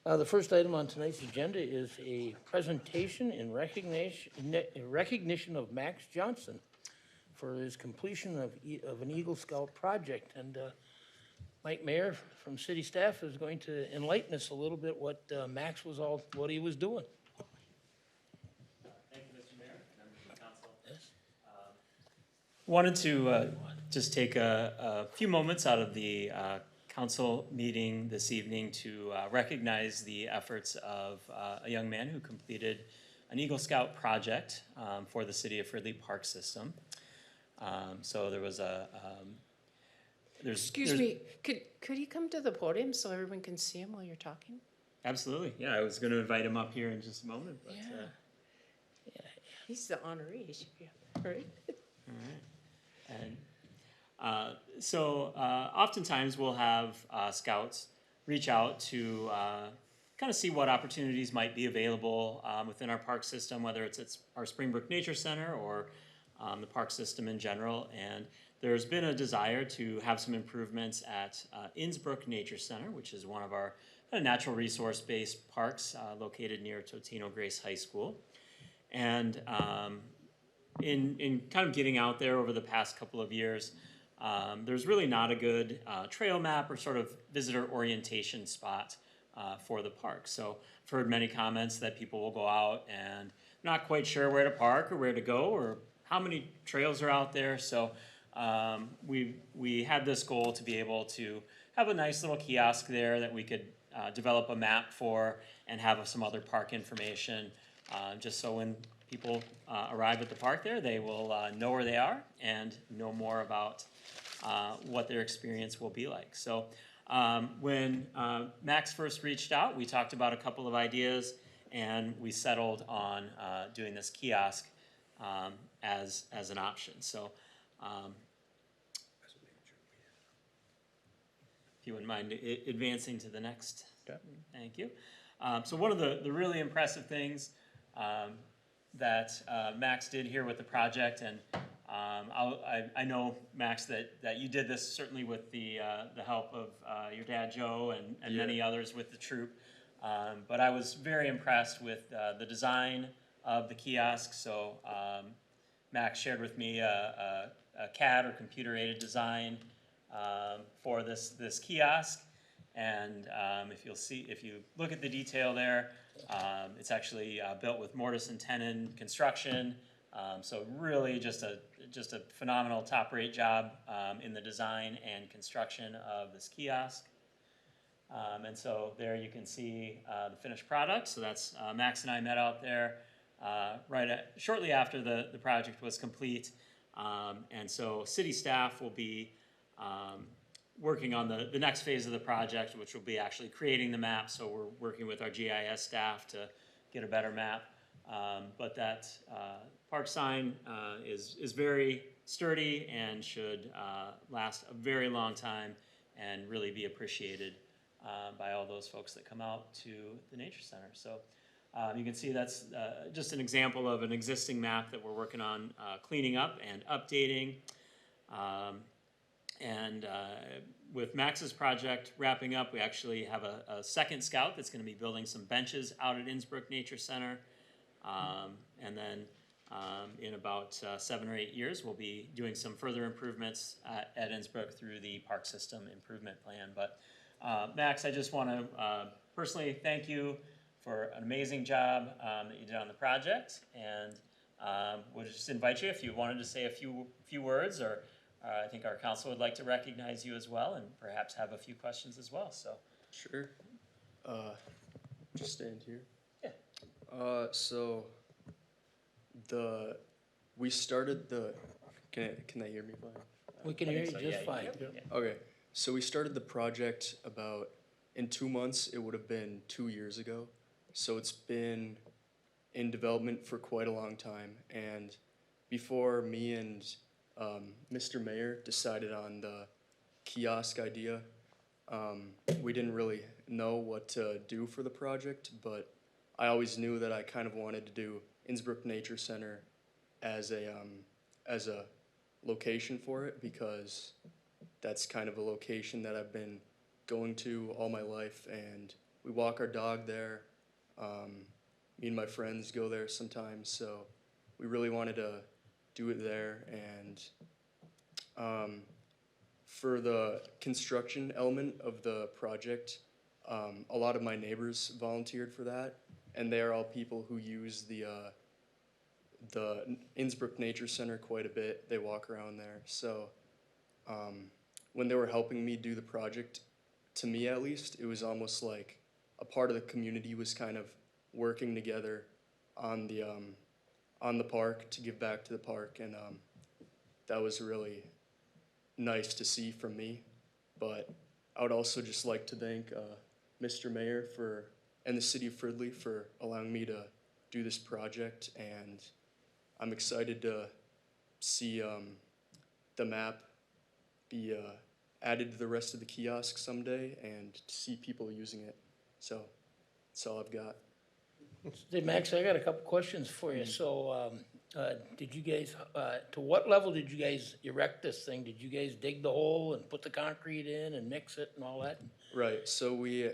The first item on tonight's agenda is a presentation in recognition of Max Johnson for his completion of an Eagle Scout project. And Mike Mayer from city staff is going to enlighten us a little bit what Max what he was doing. Thank you, Mr. Mayor, members of the council. Yes. Wanted to just take a few moments out of the council meeting this evening to recognize the efforts of a young man who completed an Eagle Scout project for the City of Fridley Park System. So there was Excuse me, could he come to the podium so everyone can see him while you're talking? Absolutely, yeah, I was going to invite him up here in just a moment, but Yeah. He's the honoree, he should be up there, right? all right. And so oftentimes we'll have scouts reach out to kind of see what opportunities might be available within our park system, whether it's our Springbrook Nature Center or the park system in general. And there's been a desire to have some improvements at Innsbrook Nature Center, which is one of our kind of natural resource-based parks located near Totino Grace High School. And in kind of getting out there over the past couple of years, there's really not a good trail map or sort of visitor orientation spot for the park. So I've heard many comments that people will go out and not quite sure where to park or where to go or how many trails are out there. So we had this goal to be able to have a nice little kiosk there that we could develop a map for and have some other park information, just so when people arrive at the park there, they will know where they are and know more about what their experience will be like. So when Max first reached out, we talked about a couple of ideas and we settled on doing this kiosk as an option. So if you wouldn't mind advancing to the next. Okay. Thank you. So one of the really impressive things that Max did here with the project, and I know, Max, that you did this certainly with the help of your dad, Joe, and many others with the troop. But I was very impressed with the design of the kiosk. So Max shared with me a CAD or computer-aided design for this kiosk. And if you look at the detail there, it's actually built with mortise and tenon construction. So really just a phenomenal top-rate job in the design and construction of this kiosk. And so there you can see the finished product. So that's Max and I met out there shortly after the project was complete. And so city staff will be working on the next phase of the project, which will be actually creating the map. So we're working with our GIS staff to get a better map. But that park sign is very sturdy and should last a very long time and really be appreciated by all those folks that come out to the Nature Center. So you can see that's just an example of an existing map that we're working on cleaning up and updating. And with Max's project wrapping up, we actually have a second scout that's going to be building some benches out at Innsbrook Nature Center. And then in about 7 or 8 years, we'll be doing some further improvements at Innsbrook through the Park System Improvement Plan. But Max, I just want to personally thank you for an amazing job that you did on the project. And we'll just invite you if you wanted to say a few words, or I think our council would like to recognize you as well and perhaps have a few questions as well. So Sure. Just stand here. Yeah. So we started can they hear me fine? We can hear you so, just yeah, fine. yeah. Okay. So we started the project in 2 months. It would have been 2 years ago. So it's been in development for quite a long time. And before me and Mr. Mayor decided on the kiosk idea, we didn't really know what to do for the project, but I always knew that I kind of wanted to do Innsbrook Nature Center as a location for it, because that's kind of a location that I've been going to all my life, and we walk our dog there. Me and my friends go there sometimes, so we really wanted to do it there. And for the construction element of the project, a lot of my neighbors volunteered for that, and they are all people who use the Innsbruck Nature Center quite a bit. They walk around there. So when they were helping me do the project, to me at least, it was almost like a part of the community was kind of working together on the park to give back to the park, and that was really nice to see from me. But I would also just like to thank Mr. Mayor and the city of Fridley for allowing me to do this project, and I'm excited to see the map be added to the rest of the kiosk someday and to see people using it. So that's all I've got. Hey, Max, I got a couple questions for you. So, did you guys, to what level did you guys erect this thing? Did you guys dig the hole and put the concrete in and mix it and all that? Right, so we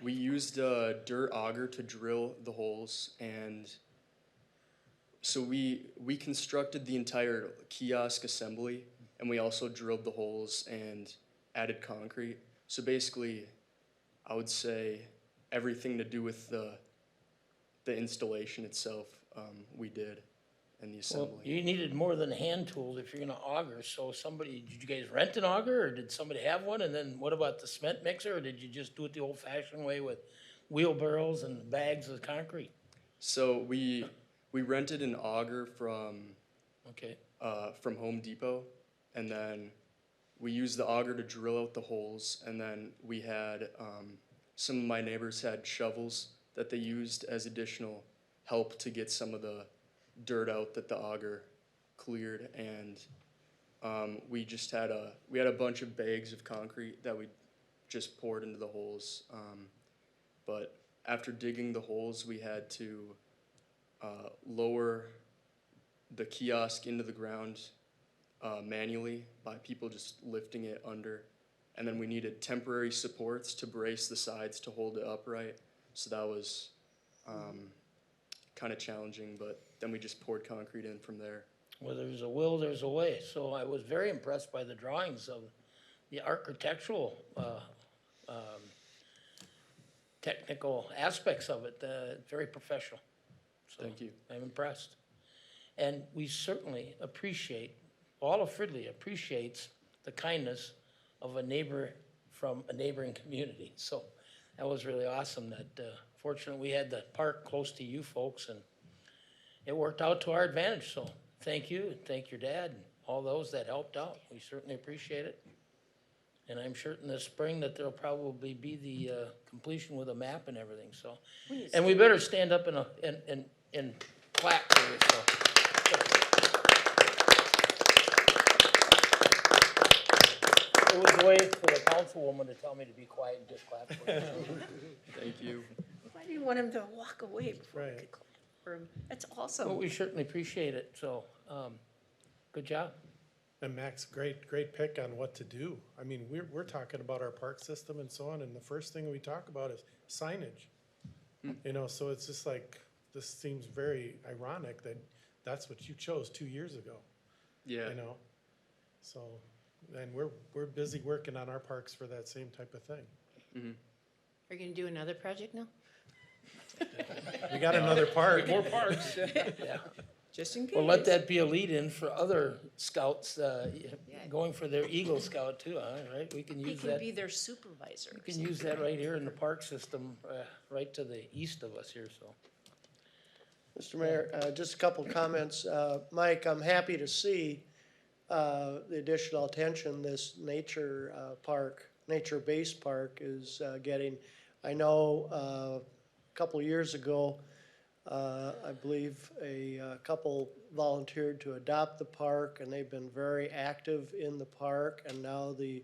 used a dirt auger to drill the holes, and so we constructed the entire kiosk assembly, and we also drilled the holes and added concrete. So basically, I would say everything to do with the installation itself, we did, and the Well, assembly. you needed more than hand tools if you're gonna auger, so did you guys rent an auger, or did somebody have one? And then what about the cement mixer, or did you just do it the old-fashioned way with wheelbarrows and bags of concrete? So we rented an auger from Okay, Home Depot, and then we used the auger to drill out the holes, and then we had some of my neighbors had shovels that they used as additional help to get some of the dirt out that the auger cleared, and we just had a bunch of bags of concrete that we just poured into the holes, but after digging the holes, we had to lower the kiosk into the ground manually by people just lifting it under, and then we needed temporary supports to brace the sides to hold it upright. So that was kind of challenging, but then we just poured concrete in from there. where there's a will, there's a way. So I was very impressed by the drawings of the architectural, technical aspects of it, very professional. So Thank you. I'm impressed. And we certainly appreciate, all of Fridley appreciates the kindness of a neighbor from a neighboring community. So that was really awesome that, fortunately, we had the park close to you folks, and it worked out to our advantage. So thank you, and thank your dad and all those that helped out. We certainly appreciate it. And I'm sure in the spring that there'll probably be the completion with a map and everything, so. And we better stand up and clap for you, so. It was a way for the councilwoman to tell me to be quiet and just clap for you. Thank you. Why do you want him to walk away before we Right. could clap for him? That's Well, awesome. we certainly appreciate it, so, good job. And Max, great pick on what to do. I mean, we're talking about our park system and so on, and the first thing we talk about is signage. You know, so it's just like, this seems very ironic that that's what you chose 2 years ago, Yeah. you know? So, and we're busy working on our parks for that same type of thing. Are you gonna do another project now? We got another park. More parks, yeah. Just in case. Well, let that be a lead-in for other scouts, going for their Eagle Scout too, right? We can He use can that, be their supervisor. we can use that right here in the park system, right to the east of us here, so. Mr. Mayor, just a couple of comments. Mike, I'm happy to see the additional attention this nature park, nature-based park is getting. I know a couple of years ago, I believe a couple volunteered to adopt the park, and they've been very active in the park, and now the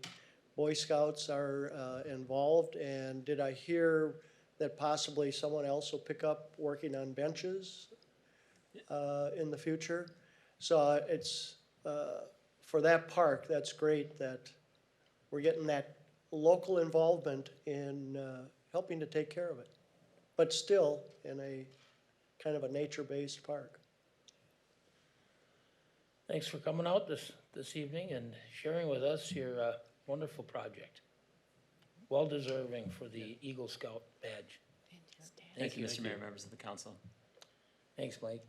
Boy Scouts are involved. And did I hear that possibly someone else will pick up working on benches in the future? So it's, for that park, that's great that we're getting that local involvement in helping to take care of it, but still in a kind of a nature-based park. Thanks for coming out this evening and sharing with us your wonderful project. Well deserving for the Eagle Scout badge. Thank you, Mr. Mayor, members of the council. Thanks, Mike.